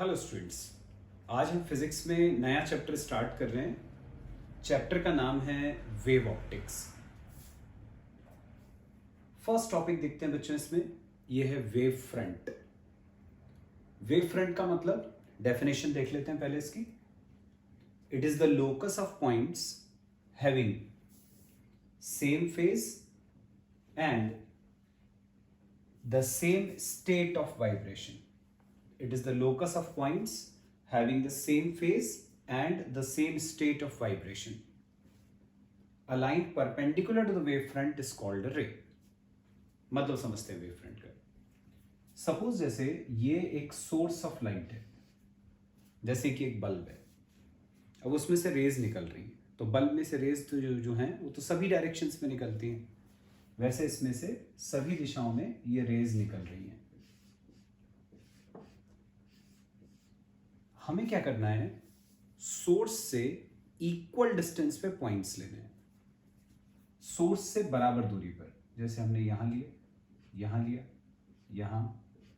Hello students, आज हम physics में नया चैप्टर स्टार्ट कर रहे हैं। चैप्टर का नाम है वेव ऑप्टिक्स। फर्स्ट टॉपिक देखते हैं बच्चों इसमें, यह है वेव फ्रंट। वेव फ्रंट का मतलब डेफिनेशन देख लेते हैं पहले इसकी। It is the locus of points having same phase and the same state of vibration. It is the locus of points having the same phase and the same state of vibration. A line perpendicular to the wavefront is called a ray. मतलब समझते हैं wavefront का। Suppose जैसे ये एक source of light है, जैसे कि एक बल्ब है। अब उसमें से रेज निकल रही है, तो बल्ब में से रेज तो जो हैं वो तो सभी डायरेक्शंस में निकलती हैं। वैसे इसमें से सभी दिशाओं में ये रेज निकल रही हैं। हमें क्या करना है, सोर्स से इक्वल डिस्टेंस पे पॉइंट्स लेने हैं, सोर्स से बराबर दूरी पर। जैसे हमने यहां लिया, यहां लिया, यहां,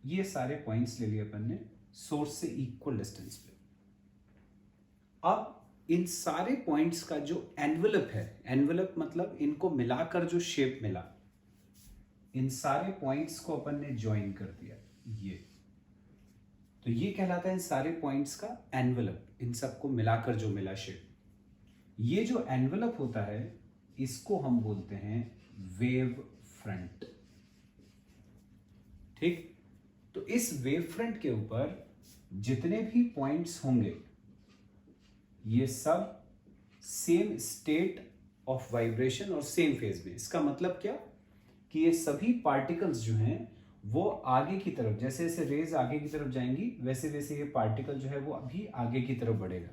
ये सारे पॉइंट्स ले लिए अपन ने सोर्स से इक्वल डिस्टेंस पे। अब इन सारे पॉइंट्स का जो एनवेलप है, एनवेलप मतलब इनको मिलाकर जो शेप मिला, इन सारे पॉइंट्स को अपन ने ज्वाइन कर दिया, ये तो ये कहलाता है इन सारे पॉइंट्स का एनवेलप, इन सबको मिलाकर जो मिला शेप। ये जो एनवेलप होता है इसको हम बोलते हैं वेव फ्रंट। ठीक, तो इस वेव फ्रंट के ऊपर जितने भी पॉइंट्स होंगे ये सब सेम स्टेट ऑफ वाइब्रेशन और सेम फेज में। इसका मतलब क्या कि ये सभी पार्टिकल्स जो हैं वो आगे की तरफ, जैसे जैसे रेज आगे की तरफ जाएंगी वैसे वैसे ये पार्टिकल जो है वो अभी आगे की तरफ बढ़ेगा।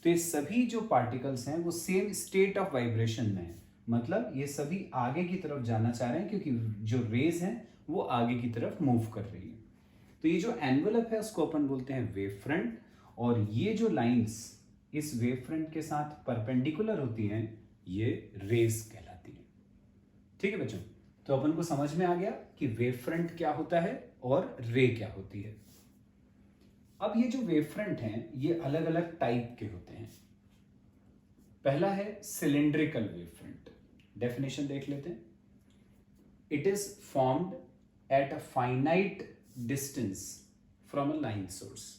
तो ये सभी जो पार्टिकल्स हैं वो सेम स्टेट ऑफ वाइब्रेशन में है, मतलब ये सभी आगे की तरफ जाना चाह रहे हैं क्योंकि जो रेज हैं वो आगे की तरफ मूव कर रही है। तो ये जो एनवेलप है उसको अपन बोलते हैं वेव फ्रंट, और ये जो लाइन्स इस वेव फ्रंट के साथ परपेंडिकुलर होती हैं ये रेज कहलाती हैं। ठीक है बच्चों, तो अपन को समझ में आ गया कि वेव फ्रंट क्या होता है और रे क्या होती है। अब ये जो वेव फ्रंट हैं ये अलग अलग टाइप के होते हैं। पहला है सिलिंड्रिकल वेव फ्रंट। डेफिनेशन देख लेते हैं। It is formed at a finite distance from a line source.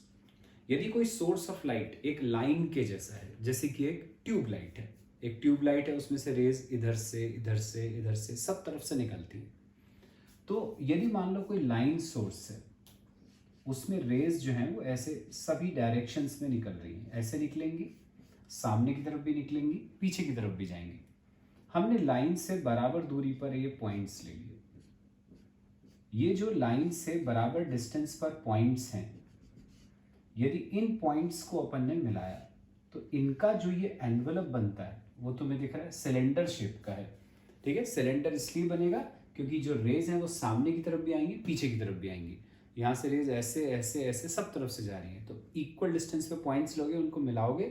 यदि कोई सोर्स ऑफ लाइट एक लाइन के जैसा है, जैसे कि एक ट्यूब लाइट है, एक ट्यूब लाइट है उसमें से रेज इधर से इधर से इधर से सब तरफ से निकलती है। तो यदि मान लो कोई लाइन सोर्स है, उसमें रेज जो हैं वो ऐसे सभी डायरेक्शंस में निकल रही हैं, ऐसे निकलेंगी, सामने की तरफ भी निकलेंगी, पीछे की तरफ भी जाएंगी। हमने लाइन से बराबर दूरी पर ये पॉइंट्स ले लिए। ये जो लाइन से बराबर डिस्टेंस पर पॉइंट्स हैं, यदि इन पॉइंट्स को अपन ने मिलाया तो इनका जो ये एनवेलप बनता है वो तुम्हें दिख रहा है सिलेंडर शेप का है। ठीक है, सिलेंडर इसलिए बनेगा क्योंकि जो रेज हैं वो सामने की तरफ भी आएंगी, पीछे की तरफ भी आएंगी। यहाँ से रेज ऐसे ऐसे ऐसे सब तरफ से जा रही है, तो इक्वल डिस्टेंस पे पॉइंट्स लोगे, उनको मिलाओगे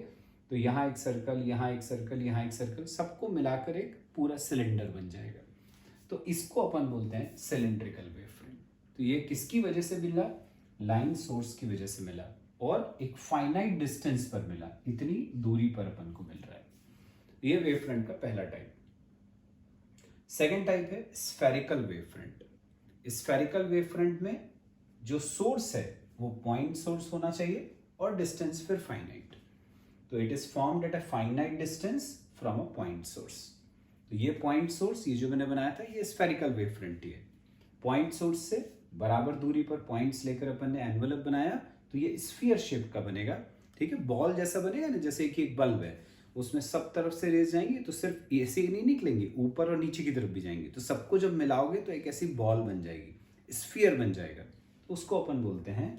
तो यहाँ एक सर्कल, यहाँ एक सर्कल, यहाँ एक सर्कल, सबको मिलाकर एक पूरा सिलेंडर बन जाएगा। तो इसको अपन बोलते हैं सिलेंड्रिकल वेव फ्रंट। तो ये किसकी वजह से मिला? लाइन सोर्स की वजह से मिला, और एक फाइनाइट डिस्टेंस पर मिला, इतनी दूरी पर अपन को मिल रहा है। ये वेव फ्रंट का पहला टाइप। सेकेंड टाइप है spherical wave front. Spherical wave front में जो सोर्स है वो पॉइंट सोर्स होना चाहिए और डिस्टेंस फिर फाइनाइट। तो it is formed at a finite distance from a point source. तो ये पॉइंट सोर्स, ये जो मैंने बनाया था, ये स्फेरिकल वेव फ्रंट ही है। पॉइंट सोर्स से बराबर दूरी पर पॉइंट्स लेकर अपन ने एनवेलप बनाया तो ये स्फीयर शेप का बनेगा। ठीक है, बॉल जैसा बनेगा ना, जैसे कि एक बल्ब है उसमें सब तरफ से रेज जाएंगे, तो सिर्फ ऐसे ही नहीं निकलेंगे, ऊपर और नीचे की तरफ भी जाएंगे, तो सबको जब मिलाओगे तो एक ऐसी बॉल बन जाएगी, स्फीयर बन जाएगा। तो उसको अपन बोलते हैं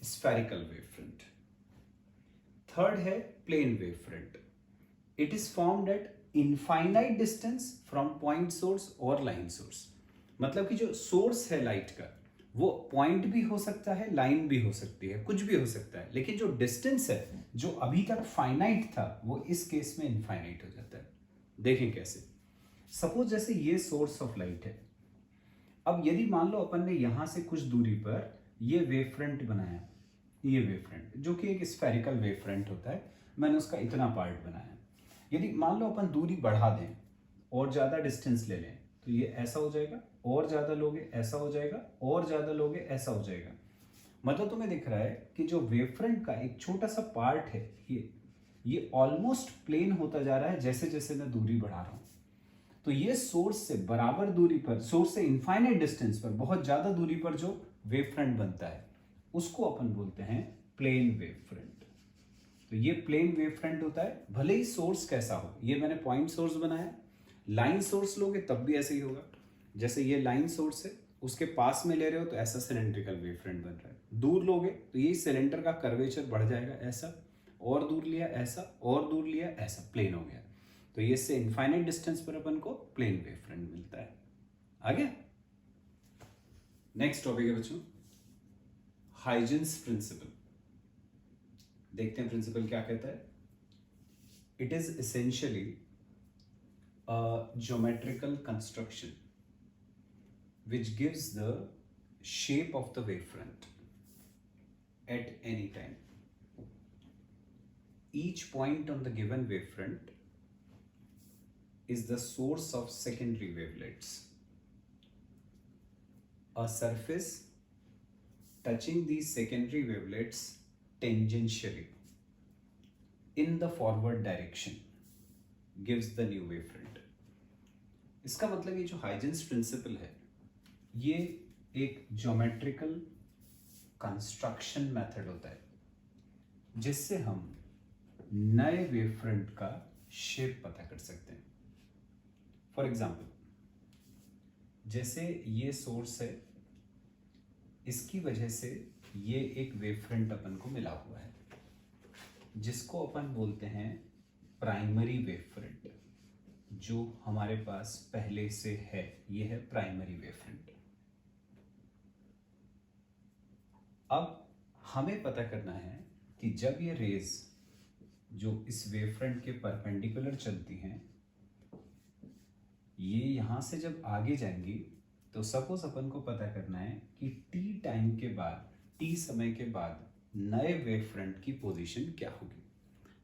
स्फेरिकल वेव फ्रंट। थर्ड है plane wave front. It is formed at infinite distance from point source और लाइन सोर्स। मतलब कि जो सोर्स है लाइट का वो पॉइंट भी हो सकता है, लाइन भी हो सकती है, कुछ भी हो सकता है, लेकिन जो डिस्टेंस है जो अभी तक फाइनाइट था वो इस केस में इनफाइनाइट हो जाता है। देखें कैसे। सपोज जैसे ये सोर्स ऑफ लाइट है। अब यदि मान लो अपन ने यहां से कुछ दूरी पर ये वेव फ्रंट बनाया, ये वेव फ्रंट जो कि एक स्फेरिकल वेव फ्रंट होता है, मैंने उसका इतना पार्ट बनाया। यदि मान लो अपन दूरी बढ़ा दें और ज़्यादा डिस्टेंस ले लें तो ये ऐसा हो जाएगा, और ज़्यादा लोगे ऐसा हो जाएगा, और ज़्यादा लोगे ऐसा हो जाएगा। मतलब तुम्हें दिख रहा है कि जो वेव फ्रंट का एक छोटा सा पार्ट है ये ऑलमोस्ट प्लेन होता जा रहा है जैसे जैसे मैं दूरी बढ़ा रहा हूँ। तो ये सोर्स से बराबर दूरी पर, सोर्स से इनफाइनाइट डिस्टेंस पर, बहुत ज़्यादा दूरी पर जो वेव फ्रंट बनता है उसको अपन बोलते हैं प्लेन वेव फ्रंट। तो ये प्लेन वेव फ्रंट होता है, भले ही सोर्स कैसा हो। ये मैंने पॉइंट सोर्स बनाया, लाइन सोर्स लोगे तब भी ऐसे ही होगा। जैसे ये लाइन सोर्स है, उसके पास में ले रहे हो तो ऐसा सिलेंड्रिकल वेव फ्रंट बन रहा है। दूर लोगे तो यही सिलेंडर का कर्वेचर बढ़ जाएगा ऐसा, और दूर लिया ऐसा, और दूर लिया ऐसा, प्लेन हो गया। तो ये इससे इनफाइनाइट डिस्टेंस पर अपन को प्लेन वेव फ्रंट मिलता है। आ गया? नेक्स्ट टॉपिक है बच्चों हाइजेंस प्रिंसिपल। देखते हैं प्रिंसिपल क्या कहता है। It is essentially a geometrical construction which gives the shape of the wavefront at any time. Each point on the given wavefront is the source of secondary wavelets. A surface touching these secondary wavelets tangentially in the forward direction gives the new wavefront. इसका मतलब ये जो Huygens principal है ये एक geometrical construction method होता है जिससे हम नए वेवफ्रंट का शेप पता कर सकते हैं। फॉर एग्जाम्पल, जैसे ये सोर्स है, इसकी वजह से ये एक वेवफ्रंट अपन को मिला हुआ है जिसको अपन बोलते हैं प्राइमरी वेवफ्रंट। जो हमारे पास पहले से है ये है प्राइमरी वेवफ्रंट। अब हमें पता करना है कि जब ये रेज जो इस वेवफ्रंट के परपेंडिकुलर चलती हैं, ये यहां से जब आगे जाएंगी तो सपोज अपन को पता करना है कि टी टाइम के बाद, टी समय के बाद नए वेवफ्रंट की पोजीशन क्या होगी,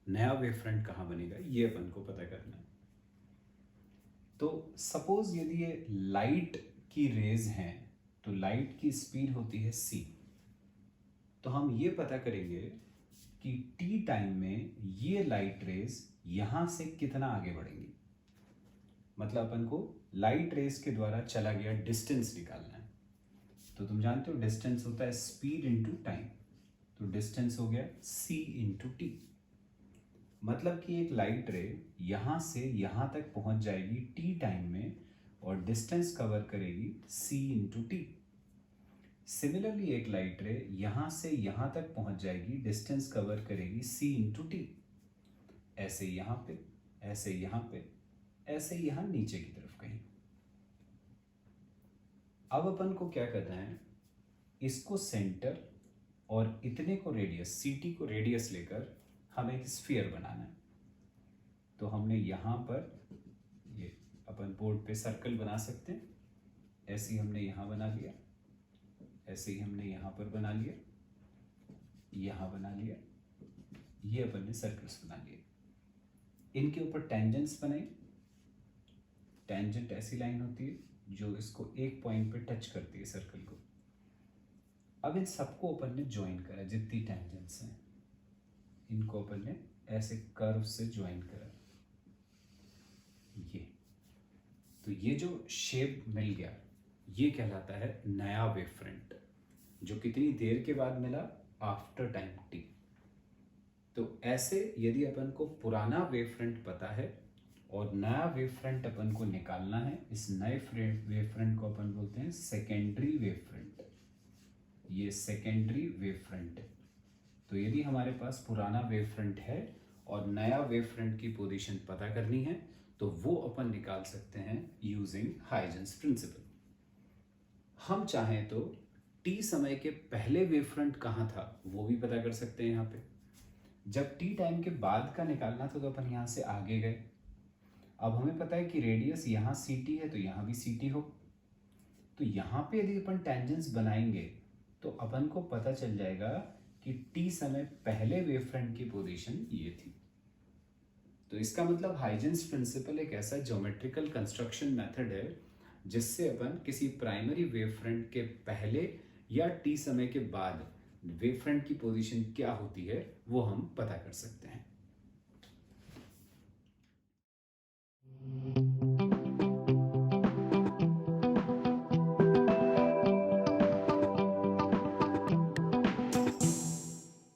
नया वेवफ्रंट कहां बनेगा, ये अपन को पता करना है। तो सपोज यदि ये लाइट की रेज हैं तो लाइट की स्पीड होती है c। तो हम ये पता करेंगे कि टी टाइम में ये लाइट रेज यहां से कितना आगे बढ़ेंगी। मतलब अपन को लाइट रेज के द्वारा चला गया डिस्टेंस निकालना है। तो तुम जानते हो डिस्टेंस होता है स्पीड इनटू टाइम। तो डिस्टेंस हो गया c इंटू टी। मतलब कि एक लाइट रे यहां से यहां तक पहुंच जाएगी टी टाइम में और डिस्टेंस कवर करेगी c इंटू टी। सिमिलरली एक लाइट रे यहां से यहां तक पहुंच जाएगी, डिस्टेंस कवर करेगी c इंटू टी। ऐसे यहां पे, ऐसे यहां पे, ऐसे यहां नीचे की तरफ कहीं। अब अपन को क्या करना है, इसको सेंटर और इतने को रेडियस, ct को रेडियस लेकर हमें एक स्फीयर बनाना है। तो हमने यहां पर ये अपन बोर्ड पे सर्कल बना सकते हैं। ऐसे ही हमने यहां बना लिया, ऐसे ही हमने यहां पर बना लिया, यहां बना लिया, ये अपन ने सर्कल्स बना लिए। इनके ऊपर टेंजेंट्स बनाए। टेंजेंट ऐसी लाइन होती है जो इसको एक पॉइंट पे टच करती है सर्कल को। अब इन सबको अपन ने ज्वाइन करा, जितनी टेंजेंट्स हैं इनको अपन ने ऐसे कर्व से ज्वाइन करा। ये तो ये जो शेप मिल गया ये कहलाता है नया वेवफ्रंट, जो कितनी देर के बाद मिला, आफ्टर टाइम टी। तो ऐसे यदि अपन को पुराना वेवफ्रंट पता है और नया वेवफ्रंट अपन को निकालना है, इस नए वेवफ्रंट को अपन बोलते हैं सेकेंडरी वेवफ्रंट। ये सेकेंडरी वेवफ्रंट है। तो यदि हमारे पास पुराना वेवफ्रंट है और नया वेवफ्रंट की पोजीशन पता करनी है तो वो अपन निकाल सकते हैं यूजिंग हाइजेंस प्रिंसिपल। हम चाहें तो टी समय के पहले वेवफ्रंट कहाँ था वो भी पता कर सकते हैं। यहाँ पे जब टी टाइम के बाद का निकालना था तो अपन यहाँ से आगे गए। अब हमें पता है कि रेडियस यहाँ ct है तो यहाँ भी ct हो। तो यहाँ पे यदि अपन टेंजेंट्स बनाएंगे तो अपन को पता चल जाएगा कि t समय पहले वेव फ्रंट की पोजीशन ये थी। तो इसका मतलब हाइजेंस प्रिंसिपल एक ऐसा ज्योमेट्रिकल कंस्ट्रक्शन मेथड है जिससे अपन किसी प्राइमरी वेव फ्रंट के पहले या t समय के बाद वेव फ्रंट की पोजीशन क्या होती है वो हम पता कर सकते हैं।